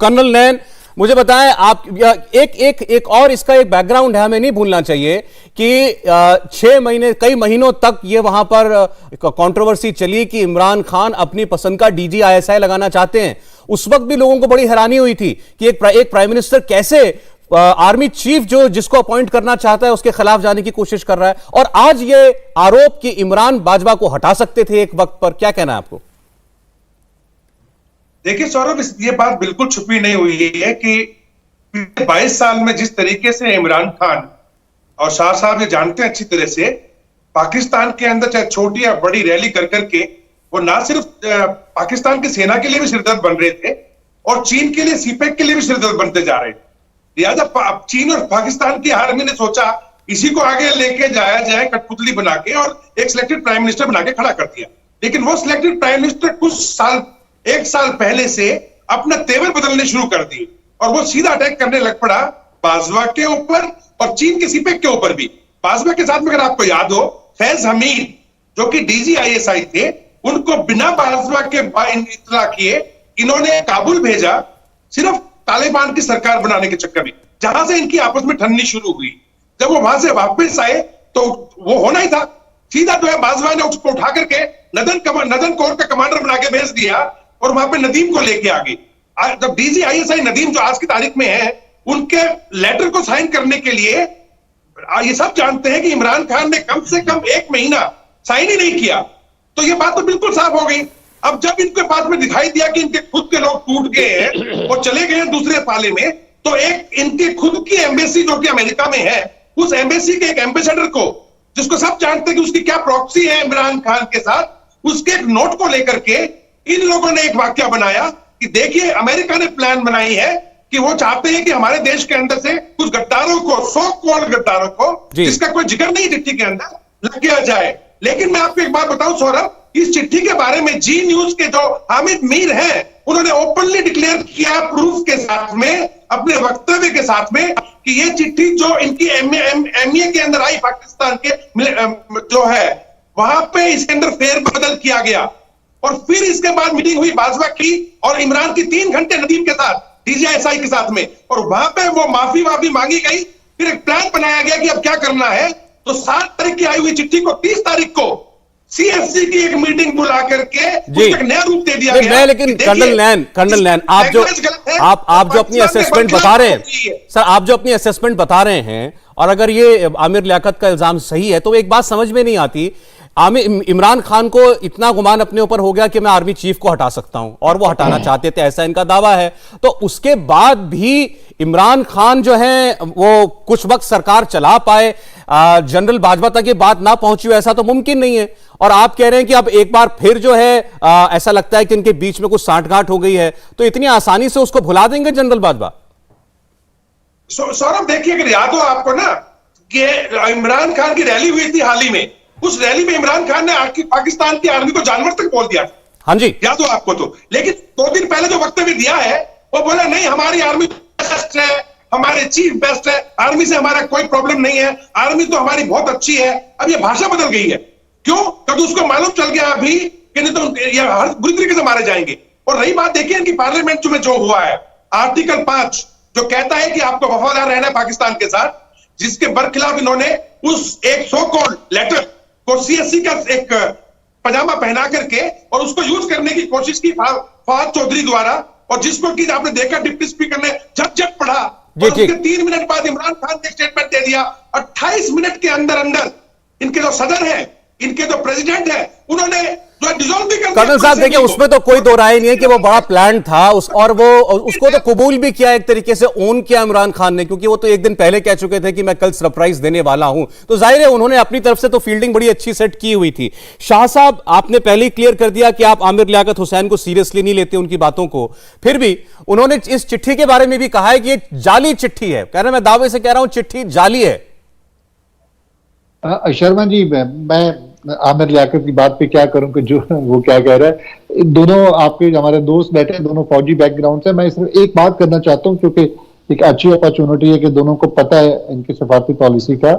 Colonel नैन, मुझे बताएं आप एक और इसका एक बैकग्राउंड है, हमें नहीं भूलना चाहिए कि 6 महीने कई महीनों तक ये वहां पर कंट्रोवर्सी चली कि इमरान खान अपनी पसंद का डीजी आईएसआई लगाना चाहते हैं। उस वक्त भी लोगों को बड़ी हैरानी हुई थी कि एक प्राइम मिनिस्टर कैसे आर्मी चीफ जो जिसको अपॉइंट करना चाहता है उसके खिलाफ जाने की कोशिश कर रहा है, और आज ये आरोप कि इमरान बाजवा को हटा सकते थे एक वक्त पर, क्या कहना है आपको? देखिए सौरभ, ये बात बिल्कुल छुपी नहीं हुई है कि 22 साल में जिस तरीके से इमरान खान और शाह साहब ये जानते हैं अच्छी तरह से, पाकिस्तान के अंदर चाहे छोटी या बड़ी रैली कर करके वो ना सिर्फ पाकिस्तान की सेना के लिए भी सिरदर्द बन रहे थे और चीन के लिए सीपेक के लिए भी सिरदर्द बनते जा रहे थे। लिहाजा चीन और पाकिस्तान की आर्मी ने सोचा इसी को आगे लेके जाया जाए कठपुतली बना के, और एक सिलेक्टेड प्राइम मिनिस्टर बना के खड़ा कर दिया। लेकिन वो सिलेक्टेड प्राइम मिनिस्टर एक साल पहले से अपना तेवर बदलने शुरू कर दिए और वो सीधा अटैक करने लग पड़ा बाजवा के ऊपर और चीन के सीपेक के ऊपर भी। बाजवा के साथ में अगर आपको याद हो, फैज हमीद जो कि डीजी आईएसआई थे, उनको बिना बाजवा के इत्तला किए इन्होंने काबुल भेजा सिर्फ तालिबान की सरकार बनाने के चक्कर में, जहां से इनकी आपस में ठननी शुरू हुई। जब वो वहां से वापस आए तो वो होना ही था, सीधा जो है बाजवा ने उसको उठा करके नदन कोर का कमांडर बना के भेज दिया और वहां पे नदीम को लेके आ गई। जब डीजी आईएसआई नदीम जो आज की तारीख में है, उनके लेटर को साइन करने के लिए ये सब जानते हैं कि इमरान खान ने कम से कम 1 महीना साइन ही नहीं किया, तो ये बात तो बिल्कुल साफ हो गई। अब जब इनके पास में दिखाई दिया कि इनके खुद के लोग टूट गए हैं और चले गए हैं दूसरे पाले में, तो एक इनके खुद की एम्बेसी जो कि अमेरिका में है, उस एम्बेसी के एक एम्बेसडर को, जिसको सब जानते हैं कि उसकी क्या प्रॉक्सी है इमरान खान के साथ, उसके एक नोट को लेकर के इन लोगों ने एक वाक्य बनाया कि देखिए अमेरिका ने प्लान बनाई है कि वो चाहते हैं कि हमारे देश के अंदर से कुछ गद्दारों को, सो कॉल्ड गद्दारों को, जिसका कोई जिक्र नहीं चिट्ठी के अंदर, लग गया जाए। लेकिन मैं आपको एक बात बताऊं सौरभ, इस चिट्ठी के बारे में जी न्यूज के जो हामिद मीर हैं, उन्होंने ओपनली डिक्लेयर किया प्रूफ के साथ में, अपने वक्तव्य के साथ में, कि ये चिट्ठी जो इनकी एमए के अंदर आई पाकिस्तान के जो है, वहां पे इसके अंदर फेरबदल किया गया। और फिर इसके बाद मीटिंग हुई बाजवा की और इमरान की 3 घंटे नदीम के साथ, डीजीआईएसआई के साथ में, और वहां पे वो माफी मांगी गई। फिर एक प्लान बनाया गया कि अब क्या करना है। तो 7 तारीख की आई हुई चिट्ठी को 30 तारीख को सीएससी की एक मीटिंग बुला करके उसको नया रूप दे दिया गया। लेकिन कर्नल नैन, आप जो अपनी असेसमेंट बता रहे हैं सर, आप जो अपनी असेसमेंट बता रहे हैं, और अगर ये आमिर लियाकत का इल्जाम सही है तो एक बात समझ में नहीं आती, इमरान खान को इतना गुमान अपने ऊपर हो गया कि मैं आर्मी चीफ को हटा सकता हूं, और वो हटाना चाहते थे, ऐसा इनका दावा है। तो उसके बाद भी इमरान खान जो है वो कुछ वक्त सरकार चला पाए, जनरल बाजवा तक ये बात ना पहुंची हो, ऐसा तो मुमकिन नहीं है। और आप कह रहे हैं कि अब एक बार फिर जो है ऐसा लगता है कि इनके बीच में कुछ सांठगांठ हो गई है, तो इतनी आसानी से उसको भुला देंगे जनरल बाजवा? सौरभ देखिए, अगर याद हो आपको ना कि इमरान खान की रैली हुई थी हाल ही में, उस रैली में इमरान खान ने पाकिस्तान की आर्मी को जानवर तक बोल दिया। हाँ जी, याद हो आपको तो। लेकिन 2 दिन पहले जो वक्तव्य दिया है, वो बोला नहीं हमारी आर्मी बेस्ट है, हमारे चीफ बेस्ट है, आर्मी से हमारा कोई प्रॉब्लम नहीं है, आर्मी तो हमारी बहुत अच्छी है। अब ये भाषा बदल गई है, क्यों? क्योंकि उसको मालूम चल गया अभी कि नहीं तो ये हर बुरी तरीके से मारे जाएंगे। और रही बात, देखिए इनकी पार्लियामेंट में जो हुआ है, आर्टिकल 5 जो कहता है कि आपको वफादार रहना है पाकिस्तान के साथ, जिसके बरखिलाफ इन्होंने उस एक सो कॉल्ड लेटर को सीएससी का एक पजामा पहना करके और उसको यूज करने की कोशिश की फवाद चौधरी द्वारा, और जिसको कि आपने देखा डिप्टी स्पीकर ने झट पढ़ा, और उसके 3 मिनट बाद इमरान खान ने स्टेटमेंट दे दिया। 28 मिनट के अंदर अंदर इनके जो सदर है, इनके जो प्रेसिडेंट है, उन्होंने जो डिसॉल्व भी कर दिया। कर्नल साहब देखिए, उसमें तो कोई दो राय नहीं है कि वो बड़ा प्लान था, और वो उसको तो कबूल भी किया, एक तरीके से ओन किया इमरान खान ने, क्योंकि वो तो एक दिन पहले कह चुके थे कि मैं कल सरप्राइज देने वाला हूं। तो जाहिर है उन्होंने अपनी तरफ से तो फील्डिंग बड़ी अच्छी सेट की हुई थी। शाह साहब, आपने पहले ही क्लियर कर दिया कि आप आमिर लियाकत हुसैन को सीरियसली नहीं लेते उनकी बातों को, फिर भी उन्होंने इस चिट्ठी के बारे में भी कहा है कि ये जाली चिट्ठी है। कह रहे मैं दावे से कह रहा हूं चिट्ठी जाली है। शर्मा जी, मैं आमिर लियाकत की बात पे क्या करूं कि जो वो क्या कह रहा है। दोनों आपके हमारे दोस्त बैठे हैं, दोनों फौजी बैकग्राउंड से। मैं इसमें एक बात करना चाहता हूं, क्योंकि एक अच्छी अपॉर्चुनिटी है कि दोनों को पता है इनकी सफारती पॉलिसी का।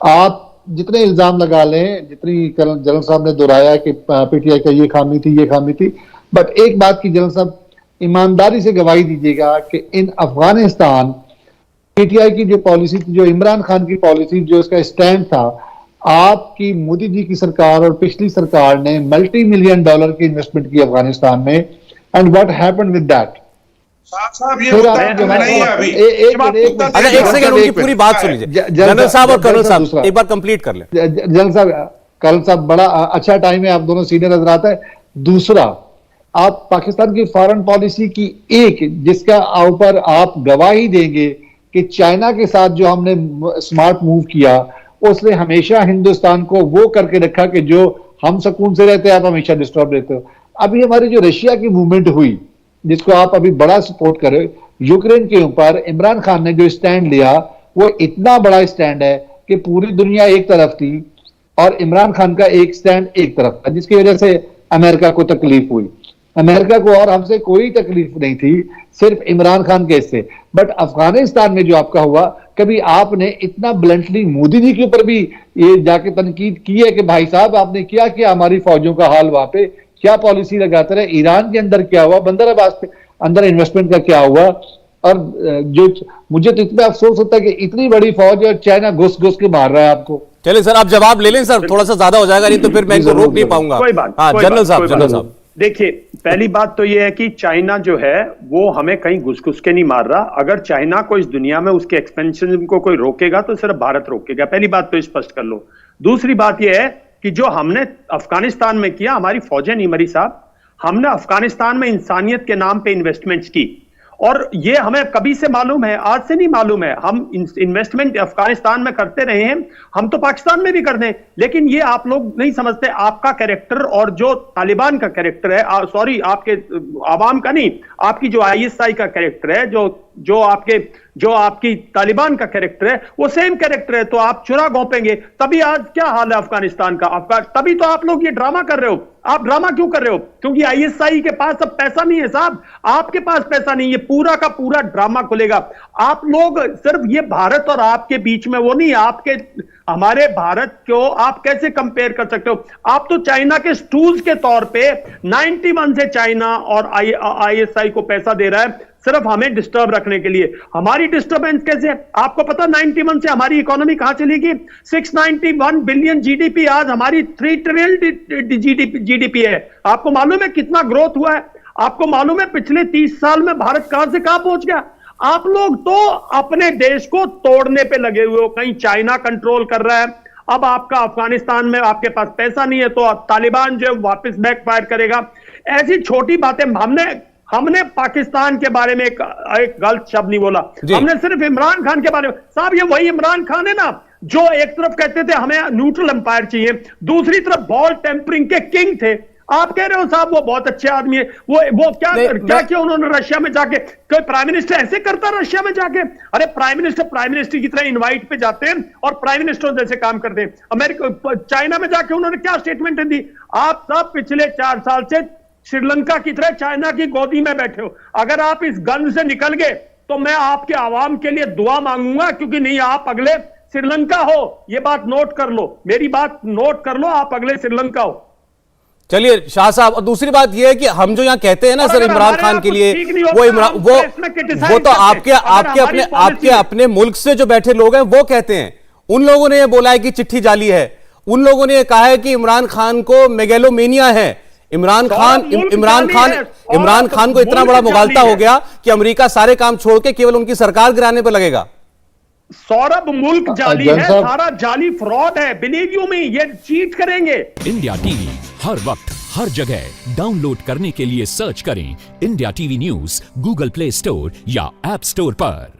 आप जितने इल्जाम लगा लें, जितनी जनरल साहब ने दोहराया कि पीटीआई का ये खामी थी, ये खामी थी, बट एक बात की जनरल साहब, ईमानदारी से गवाही दीजिएगा कि इन अफगानिस्तान पीटीआई की जो पॉलिसी थी, जो इमरान खान की पॉलिसी, जो उसका स्टैंड था, आपकी मोदी जी की सरकार और पिछली सरकार ने $multi-million की इन्वेस्टमेंट की अफगानिस्तान में, and what happened with that? साहब ये फिर मुद्दा आप जो नहीं है अभी। अच्छा एक सेकंड, उनकी पूरी बात सुन लीजिए। जनरल साहब और कर्नल साहब एक बार कंप्लीट कर लें। जनरल साहब, कर्नल साहब, बड़ा अच्छा टाइम है, आप दोनों सीनियर नजर आता है। दूसरा, आप पाकिस्तान की फॉरेन पॉलिसी की एक जिसका ऊपर आप गवाही देंगे कि चाइना के साथ जो हमने स्मार्ट मूव किया, उसने हमेशा हिंदुस्तान को वो करके रखा कि जो हम सुकून से रहते हैं आप हमेशा डिस्टर्ब रहते हो। अभी हमारी जो रशिया की मूवमेंट हुई, जिसको आप अभी बड़ा सपोर्ट कर रहे हो, यूक्रेन के ऊपर इमरान खान ने जो स्टैंड लिया, वो इतना बड़ा स्टैंड है कि पूरी दुनिया एक तरफ थी और इमरान खान का एक स्टैंड एक तरफ था, जिसकी वजह से अमेरिका को तकलीफ हुई। अमेरिका को और हमसे कोई तकलीफ नहीं थी, सिर्फ इमरान खान केस से। बट अफगानिस्तान में जो आपका हुआ, कभी आपने इतना ब्लंटली मोदी जी के ऊपर भी ये जाके तनकीद की है कि भाई साहब आपने क्या किया हमारी फौजों का हाल, वहां पे क्या पॉलिसी लगाते रहे, ईरान के अंदर क्या हुआ, बंदर अब्बास के अंदर इन्वेस्टमेंट का क्या हुआ? और जो मुझे तो इतना अफसोस होता है कि इतनी बड़ी फौज और चाइना घुस घुस के मार रहा है आपको। चलिए सर, आप जवाब ले लें सर, थोड़ा सा ज्यादा हो जाएगा, नहीं तो फिर मैं इनको रोक नहीं पाऊंगा। कोई बात, हाँ जनरल साहब, देखिए, पहली बात तो यह है कि चाइना जो है वो हमें कहीं घुस घुस के नहीं मार रहा। अगर चाइना को इस दुनिया में उसके एक्सपेंशन को कोई रोकेगा तो सिर्फ भारत रोकेगा। पहली बात तो स्पष्ट कर लो। दूसरी बात यह है कि जो हमने अफगानिस्तान में किया, हमारी फौजें नहीं मरी साहब। हमने अफगानिस्तान में इंसानियत के नाम पे इन्वेस्टमेंट्स की, और ये हमें कभी से मालूम है, आज से नहीं मालूम है। हम इन्वेस्टमेंट अफगानिस्तान में करते रहे हैं, हम तो पाकिस्तान में भी करते हैं। लेकिन ये आप लोग नहीं समझते, आपका कैरेक्टर और जो तालिबान का कैरेक्टर है, सॉरी आपके आवाम का नहीं, आपकी जो आईएसआई का कैरेक्टर है, जो आपकी तालिबान का कैरेक्टर है, वो सेम कैरेक्टर है। तो आप चुरा घोंपेंगे, तभी आज क्या हाल है अफगानिस्तान का। तभी तो आप लोग ये ड्रामा कर रहे हो। आप ड्रामा क्यों कर रहे हो? क्योंकि आईएसआई के पास अब पैसा नहीं है साहब, आपके पास पैसा नहीं है। पूरा का पूरा ड्रामा खुलेगा। आप लोग सिर्फ ये भारत और आपके बीच में वो नहीं, आपके हमारे भारत को आप कैसे कंपेयर कर सकते हो? आप तो चाइना के स्टूल्स के तौर पे 91 से चाइना और आईएसआई को पैसा दे रहा है सिर्फ हमें डिस्टर्ब रखने के लिए। हमारी डिस्टर्बेंस कैसे? आपको पता 91 से हमारी इकोनॉमी कहां चली गई? 691 बिलियन जीडीपी, आज हमारी 3 ट्रिलियन जीडीपी है। आपको मालूम है कितना ग्रोथ हुआ है? आपको मालूम है पिछले 30 साल में भारत कहां से कहां पहुंच गया? आप लोग तो अपने देश को तोड़ने पे लगे हुए हो। कहीं चाइना कंट्रोल कर रहा है, अब आपका अफगानिस्तान में आपके पास पैसा नहीं है तो तालिबान जो वापस बैकफायर करेगा। ऐसी छोटी बातें हमने पाकिस्तान के बारे में एक गलत शब्द नहीं बोला। हमने सिर्फ इमरान खान के बारे में। साहब ये वही इमरान खान है ना जो एक तरफ कहते थे हमें न्यूट्रल एम्पायर चाहिए, दूसरी तरफ बॉल टेम्परिंग के किंग थे। आप कह रहे हो साहब वो बहुत अच्छे आदमी है। वो क्या किया उन्होंने रशिया में जाके? कोई प्राइम मिनिस्टर ऐसे करता रशिया में जाके? अरे प्राइम मिनिस्टर की तरह इनवाइट पे जाते हैं और प्राइम मिनिस्टर जैसे काम करते हैं। अमेरिका चाइना में जाके उन्होंने क्या स्टेटमेंट दी? आप सब पिछले 4 साल से श्रीलंका की तरह चाइना की गोदी में बैठे हो। अगर आप इस गंज से निकल गए तो मैं आपके आवाम के लिए दुआ मांगूंगा, क्योंकि नहीं आप अगले श्रीलंका हो। ये बात नोट कर लो, मेरी बात नोट कर लो, आप अगले श्रीलंका हो। चलिए शाह साहब, और दूसरी बात यह है कि हम जो यहाँ कहते हैं ना सर इमरान खान के लिए, वो तो आपके अपने मुल्क से जो बैठे लोग हैं वो कहते हैं। उन लोगों ने ये बोला है कि चिट्ठी जाली है, उन लोगों ने कहा है कि इमरान खान को मेगेलोमेनिया है। इमरान खान को इतना बड़ा मुगालता हो गया कि अमेरिका सारे काम छोड़ के केवल उनकी सरकार गिराने पर लगेगा। सौरभ, मुल्क जाली है, सारा जाली फ्रॉड है। बिलीव यू मी, ये चीट करेंगे। इंडिया टीवी हर वक्त हर जगह डाउनलोड करने के लिए सर्च करें India TV news Google play store या ऐप स्टोर पर।